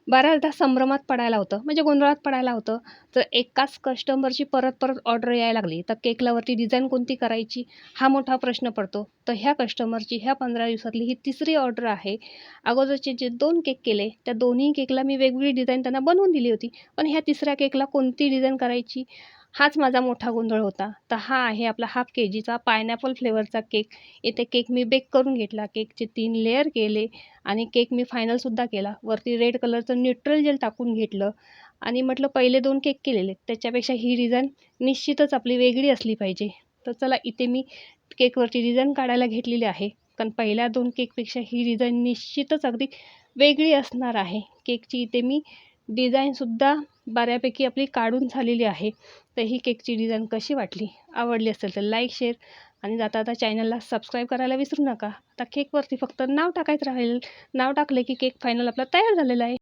बऱ्याचदा संभ्रमात पडायला होतं, म्हणजे गोंधळात पडायला होतं. तर एकाच कस्टमरची परत-परत ऑर्डर यायला लागली, तर केकलावरती डिझाईन कोणती करायची हा मोठा प्रश्न पडतो. तर ह्या कस्टमरची ह्या 15 दिवसातली ही तिसरी ऑर्डर आहे. अगोदरचे जे 2 केक केले, त्या दोन्ही केकला मी वेगवेगळी डिझाईन त्यांना बनवून दिली होती. पण ह्या तिसऱ्या केकला कोणती डिझाईन करायची हाच माझा मोठा गोंधळ होता. तर हा आहे आपला हाफ केजीचा पायनॅपल फ्लेवरचा केक. इथे केक मी बेक करून घेतला. केकचे 3 लेयर केले आणि केक मी फायनलसुद्धा केला. वरती रेड कलरचं न्यूट्रल जेल टाकून घेतलं आणि म्हटलं पहिले 2 केक केलेले, त्याच्यापेक्षा ही डिझाईन निश्चितच आपली वेगळी असली पाहिजे. तर चला इथे मी केकवरची डिझाईन काढायला घेतलेली आहे. कारण पहिल्या 2 केकपेक्षा ही डिझाईन निश्चितच अगदी वेगळी असणार आहे. केकची इथे मी डिझाईनसुद्धा बऱ्यापैकी आपली काढून झालेली आहे. तर ही केकची डिझाईन कशी वाटली? आवडली असेल तर लाईक, शेअर आणि जाता चॅनलला सबस्क्राईब करायला विसरू नका. आता केकवरती फक्त नाव टाकायचं राहील. नाव टाकलं की केक फायनल आपला तयार झालेला आहे.